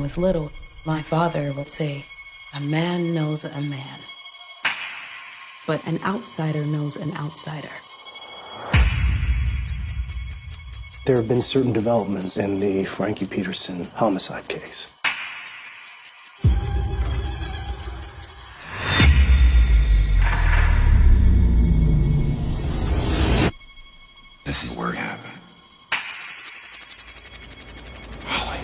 was little, my father would say, "A man knows a man, but an outsider knows an outsider." There have been certain developments in the Frankie Peterson homicide case. This is where it happened. Holly.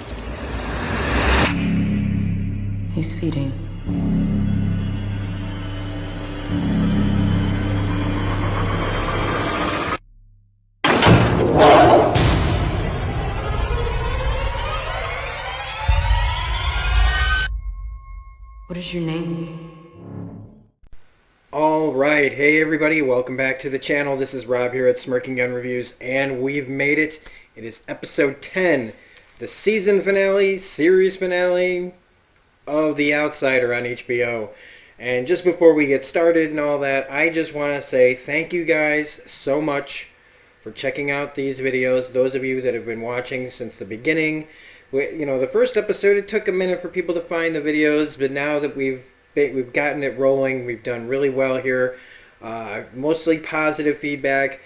He's feeding. What is your name? Alright, hey everybody, welcome back to the channel. This is Rob here at Smirking Gun Reviews, and we've made it. It is episode 10, the season finale, series finale of The Outsider on HBO. And just before we get started and all that, I just want to say thank you guys so much for checking out these videos. Those of you that have been watching since the beginning. You know, the first episode, it took a minute for people to find the videos, but now that we've gotten it rolling, we've done really well here. Mostly positive feedback,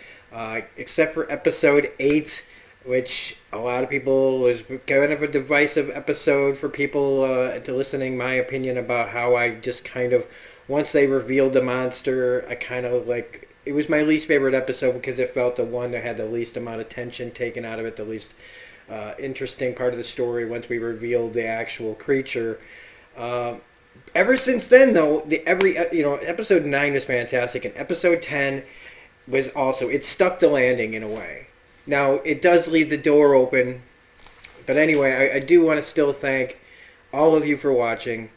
except for episode 8, which a lot of people was kind of a divisive episode for people to listening. My opinion about how I just kind of, once they revealed the monster, I kind of like, it was my least favorite episode because it felt the one that had the least amount of tension taken out of it, the least interesting part of the story once we revealed the actual creature. Ever since then, though, episode 9 was fantastic, and episode 10 was also, it stuck the landing in a way. Now, it does leave the door open, but anyway, I do want to still thank all of you for watching,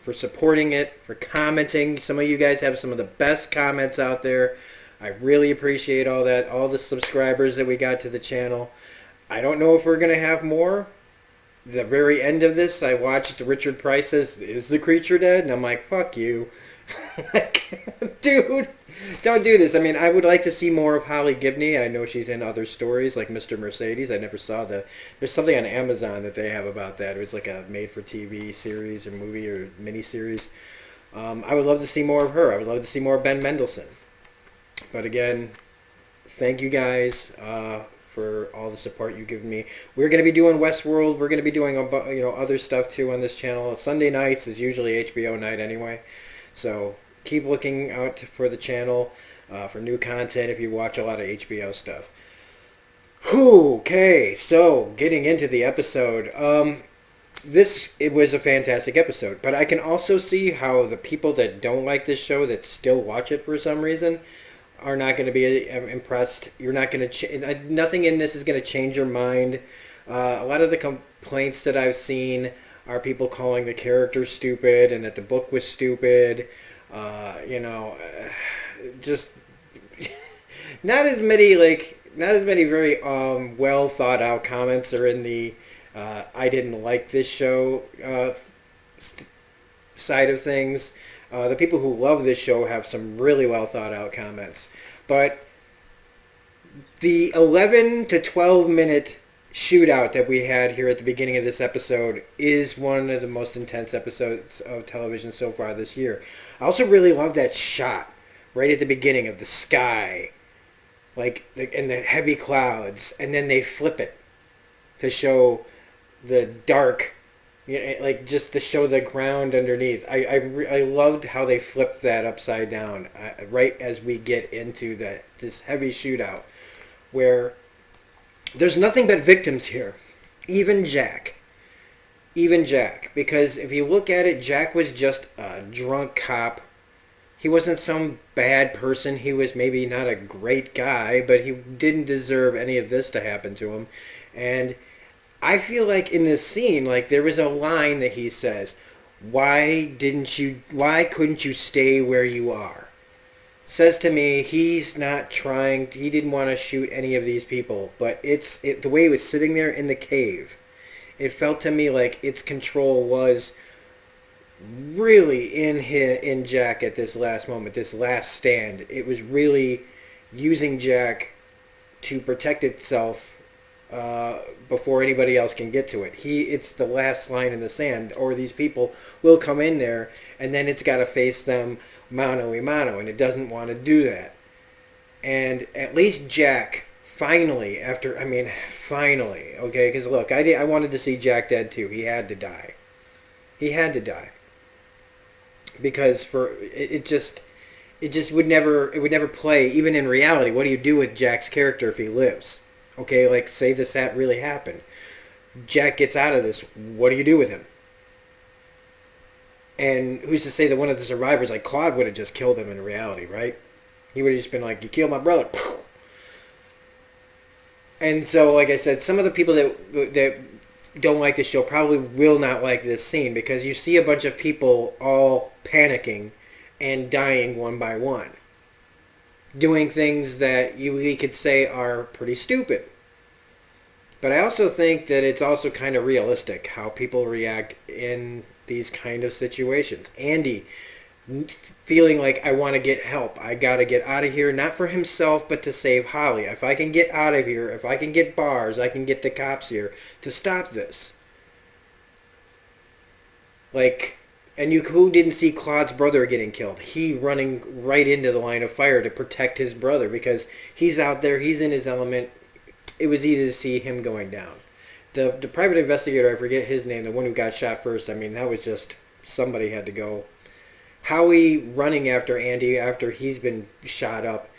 for supporting it, for commenting. Some of you guys have some of the best comments out there. I really appreciate all that, all the subscribers that we got to the channel. I don't know if we're going to have more. The very end of this, I watched Richard Price says, "Is the creature dead?" And I'm like, fuck you. Like, dude, don't do this. I mean, I would like to see more of Holly Gibney. I know she's in other stories like Mr. Mercedes. I never saw there's something on Amazon that they have about that. It was like a made-for-TV series or movie or miniseries. I would love to see more of her. I would love to see more of Ben Mendelsohn. But again, thank you guys for all the support you've given me. We're going to be doing Westworld. We're going to be doing other stuff too on this channel. Sunday nights is usually HBO night anyway. So keep looking out for the channel for new content if you watch a lot of HBO stuff. Okay, so getting into the episode. It was a fantastic episode, but I can also see how the people that don't like this show that still watch it for some reason are not going to be impressed. You're not going to nothing in this is going to change your mind. A lot of the complaints that I've seen are people calling the character stupid and that the book was stupid. Just not as many very well thought out comments are in the I didn't like this show side of things. The people who love this show have some really well thought out comments. But the 11 to 12 minute shootout that we had here at the beginning of this episode is one of the most intense episodes of television so far this year. I also really love that shot right at the beginning of the sky, and the heavy clouds, and then they flip it to show the dark, just to show the ground underneath. I loved how they flipped that upside down right as we get into this heavy shootout where there's nothing but victims here. Even Jack, because if you look at it, Jack was just a drunk cop. He wasn't some bad person. He was maybe not a great guy, but he didn't deserve any of this to happen to him. And I feel like in this scene, there was a line that he says, why couldn't you stay where you are? Says to me, he didn't want to shoot any of these people, but the way he was sitting there in the cave, it felt to me like its control was really in Jack at this last moment, this last stand. It was really using Jack to protect itself before anybody else can get to it. It's the last line in the sand, or these people will come in there, and then it's got to face them mano a mano, and it doesn't want to do that. And at least Jack finally, finally, okay, because look, I wanted to see Jack dead too. He had to die. He had to die. Because it just would never play, even in reality. What do you do with Jack's character if he lives? Okay, like say this really happened. Jack gets out of this. What do you do with him? And who's to say that one of the survivors, like Claude, would have just killed him in reality, right? He would have just been like, you killed my brother. And so, like I said, some of the people that don't like the show probably will not like this scene, because you see a bunch of people all panicking and dying one by one, doing things that we could say are pretty stupid. But I also think that it's also kind of realistic how people react in these kind of situations. Andy feeling like, I want to get help. I got to get out of here, not for himself, but to save Holly. If I can get out of here, if I can get bars, I can get the cops here to stop this. Like, and who didn't see Claude's brother getting killed? He running right into the line of fire to protect his brother, because he's out there, he's in his element. It was easy to see him going down. The private investigator, I forget his name, the one who got shot first, that was just, somebody had to go. Howie running after Andy after he's been shot up.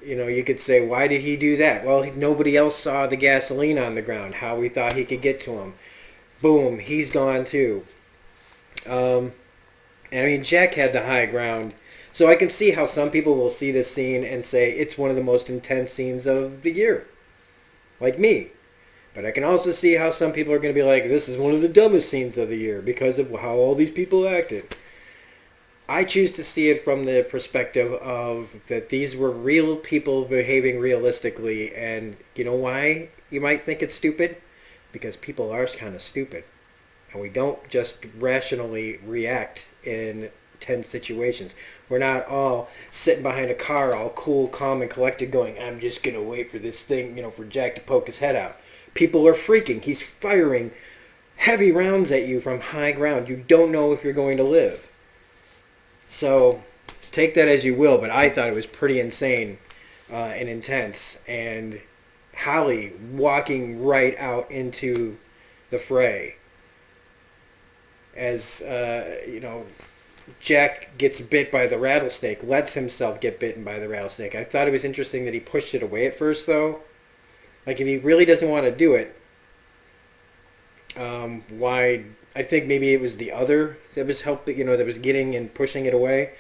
You could say, why did he do that? Well, nobody else saw the gasoline on the ground. Howie thought he could get to him. Boom, he's gone too. Jack had the high ground. So I can see how some people will see this scene and say it's one of the most intense scenes of the year. Like me. But I can also see how some people are going to be like, this is one of the dumbest scenes of the year because of how all these people acted. I choose to see it from the perspective of that these were real people behaving realistically, and you know why you might think it's stupid? Because people are kind of stupid. And we don't just rationally react in tense situations. We're not all sitting behind a car all cool, calm, and collected going, I'm just going to wait for this thing, for Jack to poke his head out. People are freaking. He's firing heavy rounds at you from high ground. You don't know if you're going to live. So take that as you will, but I thought it was pretty insane and intense. And Holly walking right out into the fray as, Jack gets bit by the rattlesnake, lets himself get bitten by the rattlesnake. I thought it was interesting that he pushed it away at first, though. Like, if he really doesn't want to do it, why... I think maybe it was the other that was helping, that was getting and pushing it away.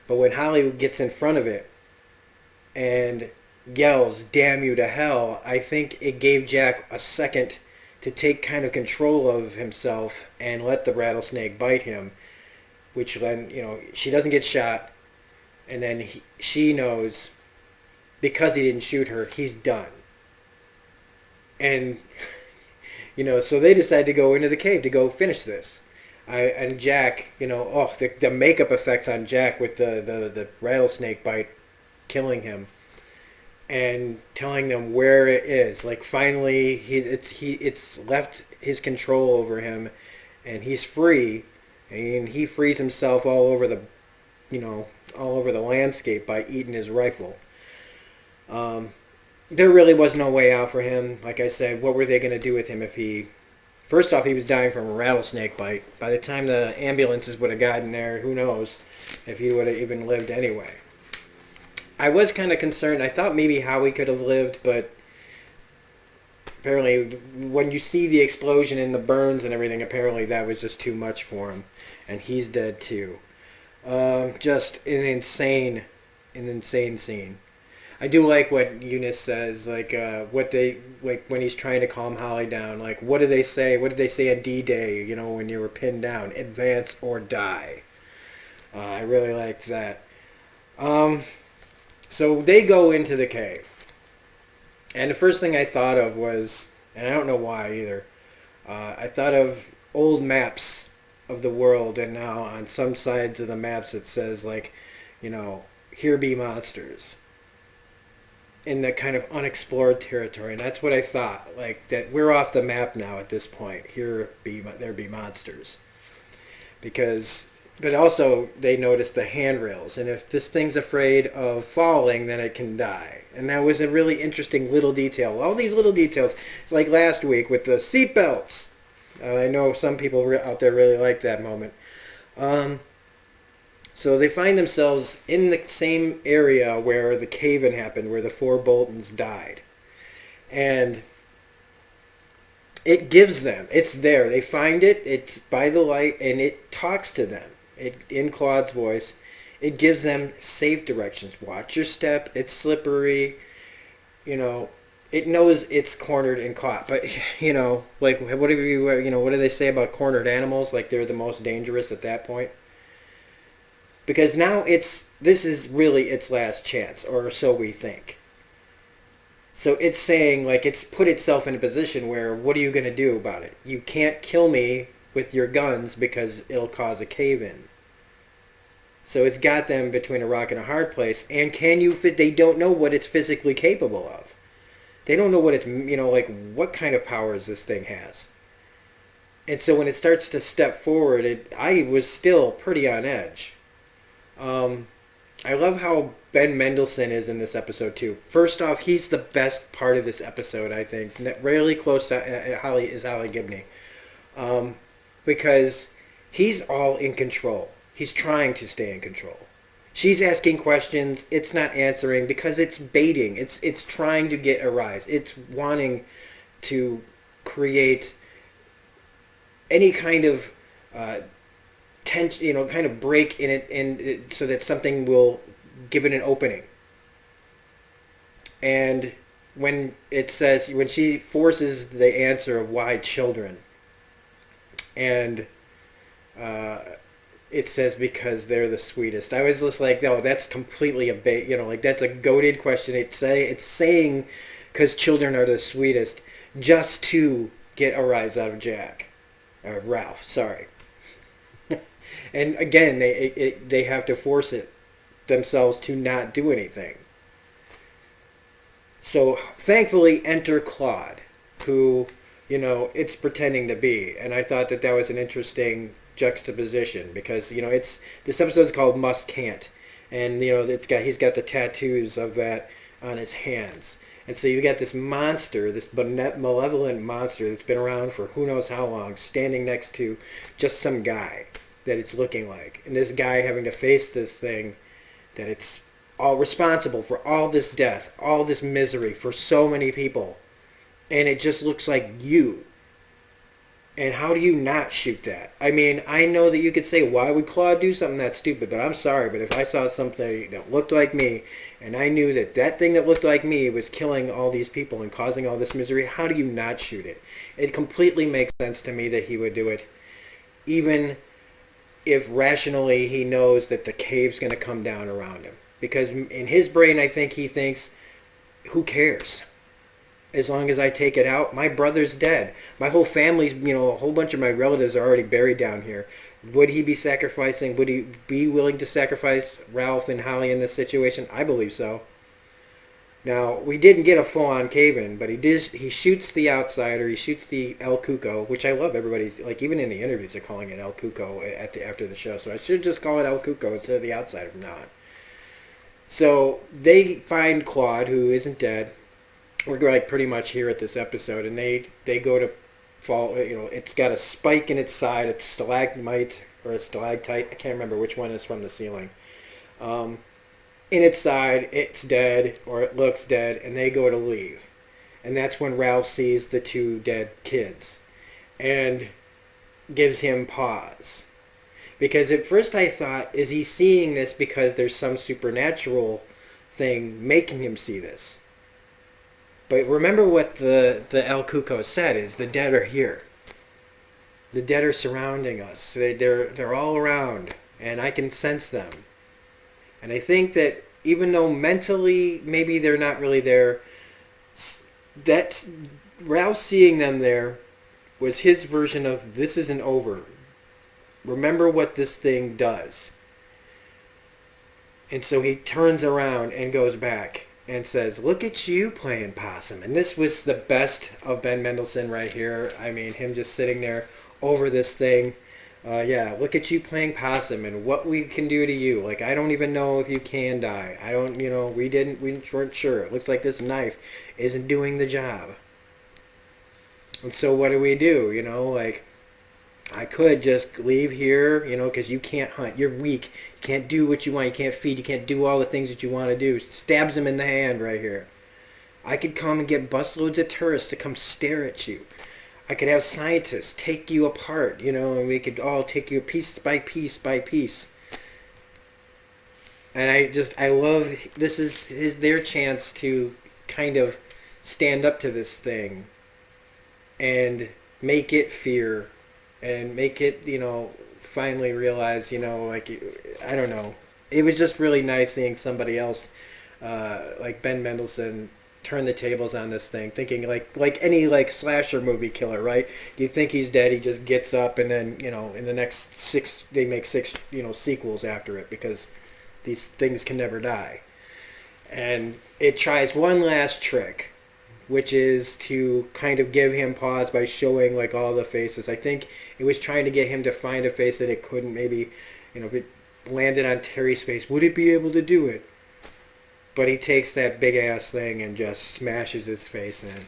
But when Holly gets in front of it and yells, damn you to hell, I think it gave Jack a second to take kind of control of himself and let the rattlesnake bite him, which then, she doesn't get shot. And then she knows, because he didn't shoot her, he's done. And... so they decide to go into the cave to go finish this. And Jack, the makeup effects on Jack with the rattlesnake bite killing him and telling them where it is. Like, finally, it's left his control over him, and he's free, and he frees himself all over the landscape by eating his rifle. There really was no way out for him. Like I said, what were they going to do with him if he... First off, he was dying from a rattlesnake bite. By the time the ambulances would have gotten there, who knows if he would have even lived anyway. I was kind of concerned. I thought maybe Howie could have lived, but apparently when you see the explosion and the burns and everything, apparently that was just too much for him. And he's dead too. Just an insane scene. I do like what Eunice says, like when he's trying to calm Holly down, like, what did they say? What did they say on D-Day, when you were pinned down? Advance or die. I really liked that. So they go into the cave. And the first thing I thought of was, and I don't know why either, I thought of old maps of the world, and now on some sides of the maps it says, like, here be monsters. in the kind of unexplored territory, and that's what I thought. Like that we're off the map now at this point. There be monsters, but also they noticed the handrails, and if this thing's afraid of falling, then it can die. And that was a really interesting little detail. All these little details. It's like last week with the seatbelts. I know some people out there really like that moment. So they find themselves in the same area where the cave-in happened, where the 4 Boltons died. And it gives them, it's there. They find it, it's by the light, and it talks to them. In Claude's voice, it gives them safe directions. Watch your step, it's slippery, it knows it's cornered and caught. But, like, what do they say about cornered animals? Like they're the most dangerous at that point? Because now this is really its last chance, or so we think. So it's saying, like, it's put itself in a position where, what are you going to do about it? You can't kill me with your guns because it'll cause a cave-in. So it's got them between a rock and a hard place. And they don't know what it's physically capable of. They don't know what it's, what kind of powers this thing has. And so when it starts to step forward, I was still pretty on edge. I love how Ben Mendelsohn is in this episode too. First off, he's the best part of this episode, I think. Really close to Holly Gibney. Because he's all in control. He's trying to stay in control. She's asking questions. It's not answering because it's baiting. It's trying to get a rise. It's wanting to create any kind of tension, kind of break in it, so that something will give it an opening. And when she forces the answer of why children, and it says because they're the sweetest. I was just like, no, that's completely a bait. That's a goated question. It's saying because children are the sweetest, just to get a rise out of Ralph. Sorry. And again, they have to force it themselves to not do anything. So thankfully, enter Claude, who it's pretending to be, and I thought that was an interesting juxtaposition because this episode's called Must Can't, and he's got the tattoos of that on his hands, and so you got this monster, this malevolent monster that's been around for who knows how long, standing next to just some guy that it's looking like, and this guy having to face this thing that it's all responsible for all this death, all this misery for so many people, and it just looks like you. And how do you not shoot that? I mean, I know that you could say, why would Claude do something that stupid? But I'm sorry, but if I saw something that looked like me, and I knew that thing that looked like me was killing all these people and causing all this misery, how do you not shoot it? It completely makes sense to me that he would do it, even if rationally he knows that the cave's going to come down around him. Because in his brain, I think he thinks, who cares? As long as I take it out, my brother's dead. My whole family's, a whole bunch of my relatives are already buried down here. Would he be sacrificing? Would he be willing to sacrifice Ralph and Holly in this situation? I believe so. Now, we didn't get a full-on cave-in, but he shoots the outsider. He shoots the El Cuco, which I love. Everybody's, like, even in the interviews, they're calling it El Cuco after the show. So I should just call it El Cuco instead of the outsider from now on. So they find Claude, who isn't dead. We're like pretty much here at this episode, and they go to fall. It's got a spike in its side, a stalagmite or a stalactite. I can't remember which one is from the ceiling. In its side, it's dead, or it looks dead, and they go to leave. And that's when Ralph sees the 2 dead kids, and gives him pause. Because at first I thought, is he seeing this because there's some supernatural thing making him see this? But remember what the El Cuco said is the dead are here. The dead are surrounding us. They're all around, and I can sense them. And I think that even though mentally maybe they're not really there, that's Ralph seeing them there was his version of this isn't over. Remember what this thing does. And so he turns around and goes back. and says, "Look at you playing possum." And this was the best of Ben Mendelsohn right here. I mean, him just sitting there over this thing. Yeah, look at you playing possum and what we can do to you. Like, I don't even know if you can die. I don't, we weren't sure. It looks like this knife isn't doing the job. And so what do we do? Like, I could just leave here, because you can't hunt. You're weak. You can't do what you want. You can't feed. You can't do all the things that you want to do. Stabs him in the hand right here. I could come and get busloads of tourists to come stare at you. I could have scientists take you apart, and we could all take you piece by piece by piece. And I love, this is their chance to kind of stand up to this thing and make it fear and make it, finally realize, like, I don't know. It was just really nice seeing somebody else, like Ben Mendelsohn, turn the tables on this thing, thinking like any like slasher movie killer, right? You think he's dead, he just gets up, and then in the next they make six sequels after it because these things can never die. And it tries one last trick, which is to kind of give him pause by showing like all the faces. I think it was trying to get him to find a face that it couldn't. Maybe if it landed on Terry's face, would it be able to do it? But he takes that big ass thing and just smashes his face in.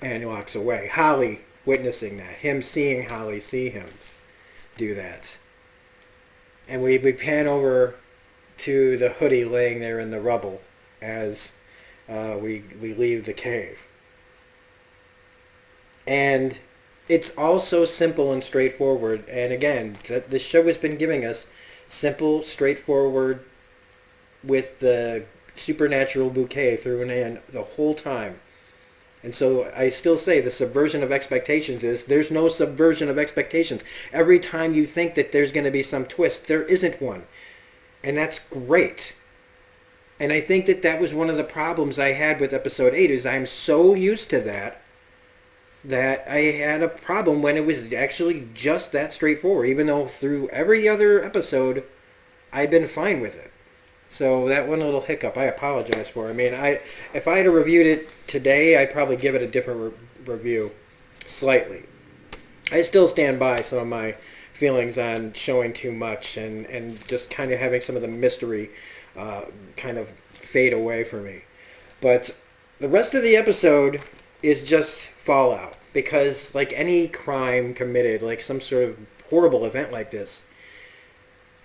And he walks away. Holly witnessing that. Him seeing Holly see him do that. And we pan over to the hoodie laying there in the rubble as we leave the cave. And it's all so simple and straightforward. And again, the show has been giving us simple, straightforward, with the supernatural bouquet thrown in the whole time. And so I still say the subversion of expectations is there's no subversion of expectations. Every time you think that there's going to be some twist, there isn't one. And that's great. And I think that was one of the problems I had with episode 8 is I'm so used to that I had a problem when it was actually just that straightforward, even though through every other episode I'd been fine with it. So that one little hiccup, I apologize for. I mean, if I had reviewed it today, I'd probably give it a different review, slightly. I still stand by some of my feelings on showing too much and just kind of having some of the mystery kind of fade away for me. But the rest of the episode is just fallout. Because like any crime committed, like some sort of horrible event like this,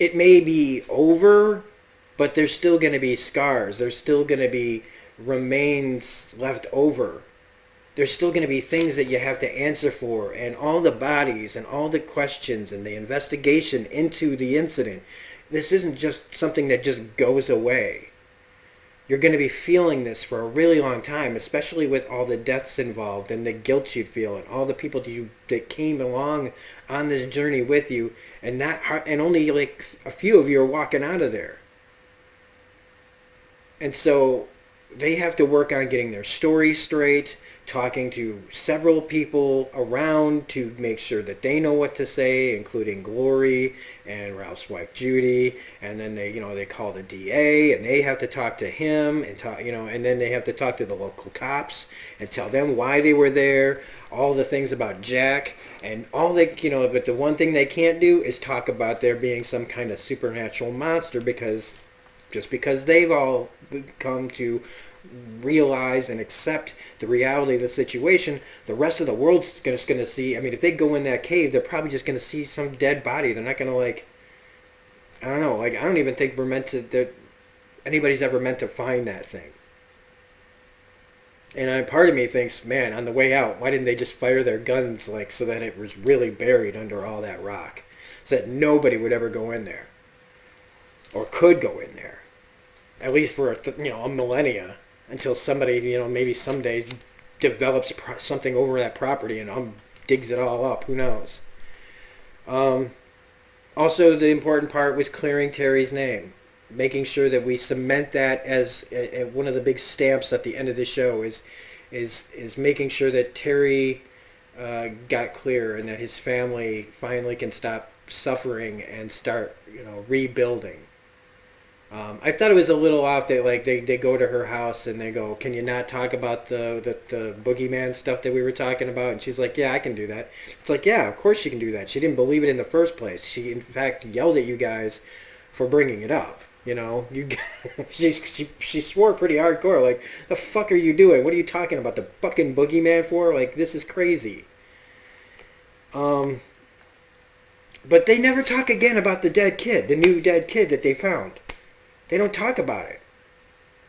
it may be over, but there's still going to be scars. There's still going to be remains left over. There's still going to be things that you have to answer for, and all the bodies and all the questions and the investigation into the incident. This isn't just something that just goes away. You're going to be feeling this for a really long time, especially with all the deaths involved and the guilt you'd feel and all the people that came along on this journey with you, and only like a few of you are walking out of there. And so they have to work on getting their story straight, talking to several people around to make sure that they know what to say, including Glory and Ralph's wife Judy. And then they call the DA and they have to talk to him and and then they have to talk to the local cops and tell them why they were there, all the things about Jack, and all but the one thing they can't do is talk about there being some kind of supernatural monster because they've all come to realize and accept the reality of the situation, the rest of the world's just going to see. I mean, if they go in that cave, they're probably just going to see some dead body. They're not going to I don't know, I don't even think that anybody's ever meant to find that thing. And part of me thinks, man, on the way out, why didn't they just fire their guns so that it was really buried under all that rock, so that nobody would ever go in there or could go in there, at least for a millennia, until somebody maybe someday develops something over that property and digs it all up. Who knows? Also, the important part was clearing Terry's name, making sure that we cement that as one of the big stamps at the end of the show is making sure that Terry got clear and that his family finally can stop suffering and start rebuilding. I thought it was a little off that like they go to her house and they go, "Can you not talk about the boogeyman stuff that we were talking about?" And she's like, "Yeah, I can do that." It's like, yeah, of course she can do that. She didn't believe it in the first place. She in fact yelled at you guys for bringing it up. You know, she swore pretty hardcore. Like, the fuck are you doing? What are you talking about? The fucking boogeyman for? Like, this is crazy. But they never talk again about the dead kid, the new dead kid that they found. They don't talk about it.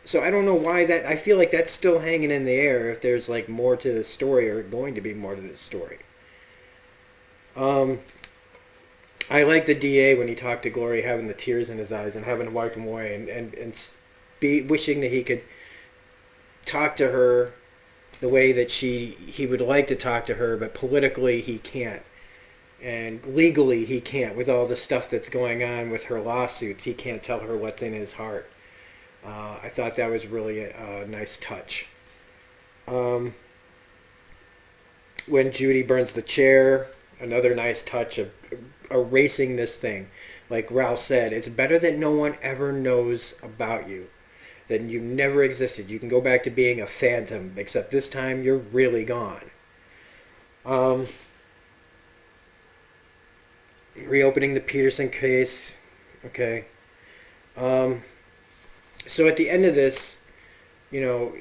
So I don't know why that... I feel like that's still hanging in the air if there's, like, more to the story or going to be more to the story. I like the DA when he talked to Glory having the tears in his eyes and having to wipe them away and be wishing that he could talk to her the way that he would like to talk to her, but politically he can't. And legally he can't, with all the stuff that's going on with her lawsuits. He can't tell her what's in his heart. I thought that was really a nice touch. When Judy burns the chair, another nice touch of erasing this thing. Like Ralph said, it's better that no one ever knows about you, that you never existed. You can go back to being a phantom, except this time you're really gone. Reopening the Peterson case. Okay. So at the end of this, you know,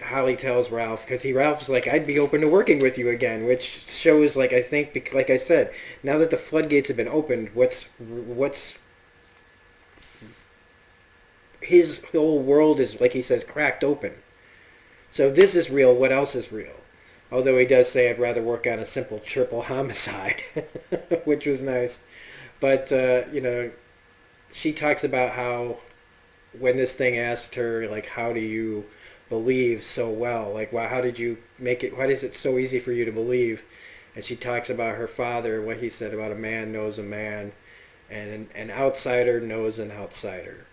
Holly tells Ralph, because Ralph's like, I'd be open to working with you again, which shows, like, I think, like I said, now that the floodgates have been opened, what's his whole world is, like he says, cracked open. So if this is real, what else is real? Although he does say I'd rather work on a simple triple homicide, which was nice. But, you know, she talks about how when this thing asked her, like, how do you believe so well? Like, how did you make it? Why is it so easy for you to believe? And she talks about her father, what he said about a man knows a man, and an outsider knows an outsider.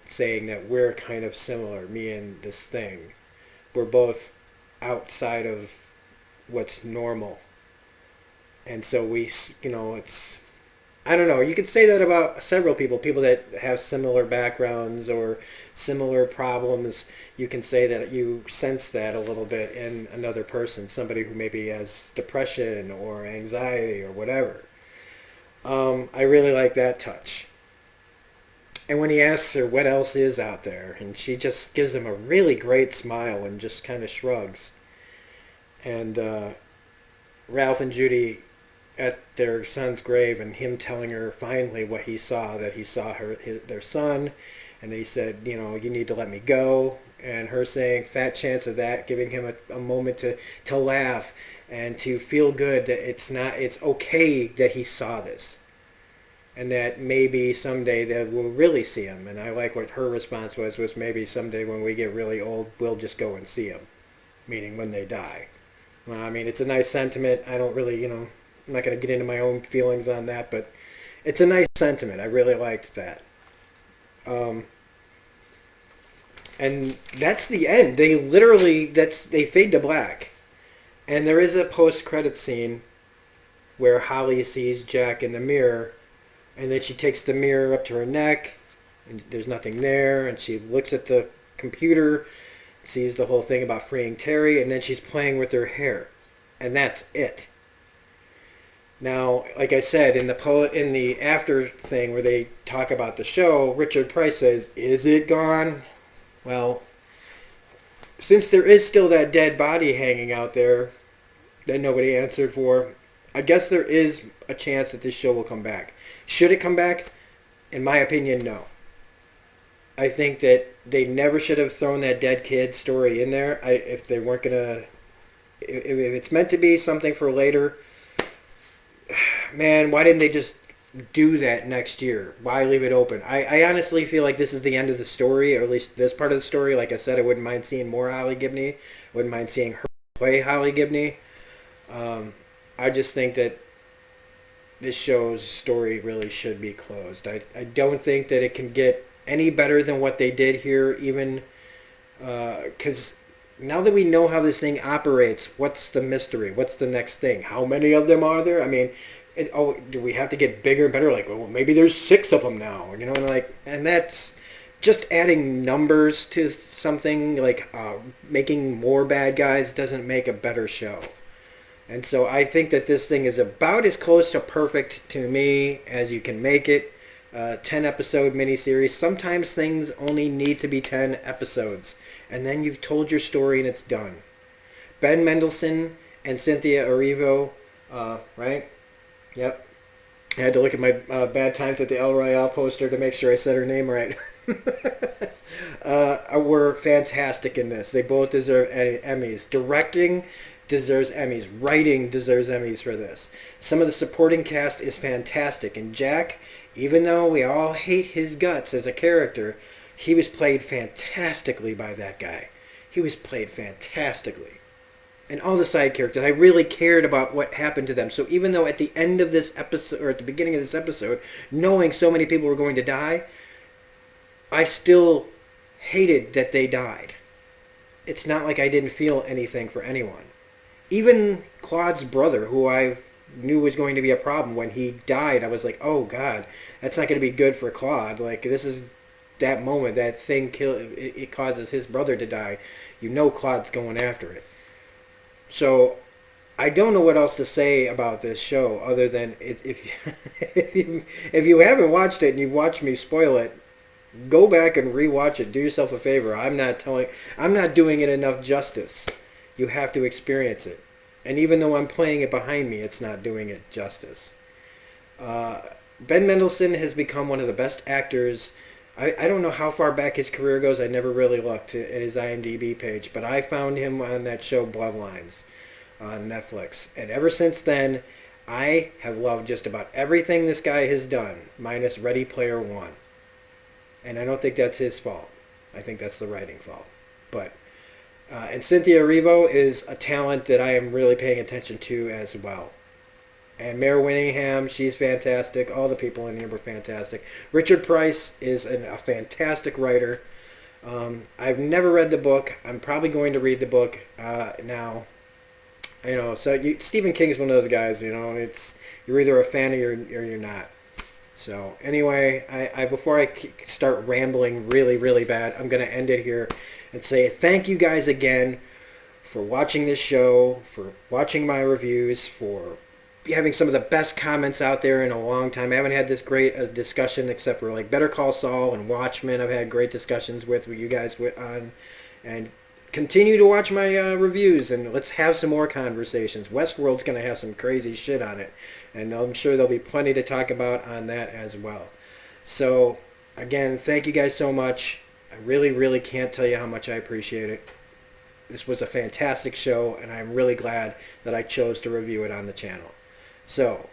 Saying that we're kind of similar, me and this thing. We're both outside of what's normal. And so we, you know, it's, I don't know, you could say that about several people that have similar backgrounds or similar problems. You can say that you sense that a little bit in another person, somebody who maybe has depression or anxiety or whatever. I really like that touch. And when he asks her what else is out there, and she just gives him a really great smile and just kind of shrugs. And Ralph and Judy at their son's grave, and him telling her finally what he saw, that he saw their son, and then he said, you know, you need to let me go. And her saying, fat chance of that, giving him a moment to laugh and to feel good that it's okay that he saw this. And that maybe someday that we'll really see him. And I like what her response was maybe someday when we get really old, we'll just go and see him. Meaning when they die. Well, I mean, it's a nice sentiment. I don't really, you know, I'm not going to get into my own feelings on that, but it's a nice sentiment. I really liked that. And that's the end. They literally, they fade to black. And there is a post-credit scene where Holly sees Jack in the mirror. And then she takes the mirror up to her neck, and there's nothing there, and she looks at the computer, sees the whole thing about freeing Terry, and then she's playing with her hair. And that's it. Now, like I said, in the after thing where they talk about the show, Richard Price says, is it gone? Well, since there is still that dead body hanging out there that nobody answered for, I guess there is a chance that this show will come back. Should it come back? In my opinion, no. I think that they never should have thrown that dead kid story in there. If they weren't going to... If it's meant to be something for later, man, why didn't they just do that next year? Why leave it open? I honestly feel like this is the end of the story, or at least this part of the story. Like I said, I wouldn't mind seeing more Holly Gibney. I wouldn't mind seeing her play Holly Gibney. I just think that this show's story really should be closed. I don't think that it can get any better than what they did here, even because now that we know how this thing operates, what's the mystery? What's the next thing? How many of them are there? I mean, do we have to get bigger and better? Like, well, maybe there's 6 of them now, you know, and that's just adding numbers to something, like making more bad guys, doesn't make a better show. And so I think that this thing is about as close to perfect to me as you can make it. 10 episode miniseries. Sometimes things only need to be 10 episodes. And then you've told your story and it's done. Ben Mendelsohn and Cynthia Erivo, right? Yep. I had to look at my Bad Times at the El Royale poster to make sure I said her name right. Were fantastic in this. They both deserve Emmys. Directing deserves Emmys. Writing deserves Emmys for this. Some of the supporting cast is fantastic. And Jack, even though we all hate his guts as a character, he was played fantastically by that guy. He was played fantastically. And all the side characters, I really cared about what happened to them. So even though at the end of this episode, or at the beginning of this episode, knowing so many people were going to die, I still hated that they died. It's not like I didn't feel anything for anyone. Even Claude's brother, who I knew was going to be a problem, when he died, I was like, oh God, that's not going to be good for Claude. Like, this is that moment, that thing it causes his brother to die. You know Claude's going after it. So I don't know what else to say about this show other than if you haven't watched it and you've watched me spoil it, go back and rewatch it. Do yourself a favor. I'm not doing it enough justice. You have to experience it. And even though I'm playing it behind me, it's not doing it justice. Ben Mendelsohn has become one of the best actors. I don't know how far back his career goes. I never really looked at his IMDb page, but I found him on that show Bloodlines on Netflix. And ever since then, I have loved just about everything this guy has done, minus Ready Player One. And I don't think that's his fault. I think that's the writing fault. But and Cynthia Erivo is a talent that I am really paying attention to as well. And Mare Winningham, she's fantastic. All the people in here were fantastic. Richard Price is a fantastic writer. I've never read the book. I'm probably going to read the book now. You know, so Stephen King's one of those guys. You know, you're either a fan or you're not. So anyway, I before I start rambling really, really bad, I'm going to end it here and say thank you guys again for watching this show, for watching my reviews, for having some of the best comments out there in a long time. I haven't had this great discussion except for like Better Call Saul and Watchmen. I've had great discussions with you guys on, and continue to watch my reviews, and let's have some more conversations. Westworld's going to have some crazy shit on it, and I'm sure there'll be plenty to talk about on that as well. So again, thank you guys so much. I really, really can't tell you how much I appreciate it. This was a fantastic show, and I'm really glad that I chose to review it on the channel. So,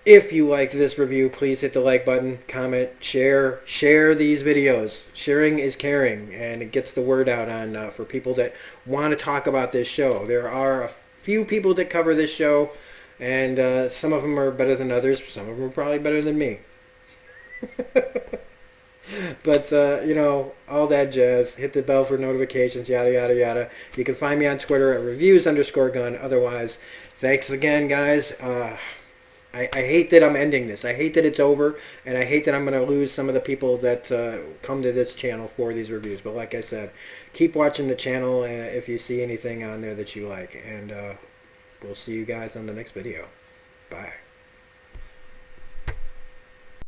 if you liked this review, please hit the like button, comment, share these videos. Sharing is caring, and it gets the word out on for people that want to talk about this show. There are a few people that cover this show, and some of them are better than others. Some of them are probably better than me. But, you know, all that jazz. Hit the bell for notifications, yada, yada, yada. You can find me on Twitter at reviews_gun. Otherwise, thanks again, guys. I hate that I'm ending this. I hate that it's over, and I hate that I'm going to lose some of the people that come to this channel for these reviews. But like I said, keep watching the channel if you see anything on there that you like. And we'll see you guys on the next video. Bye.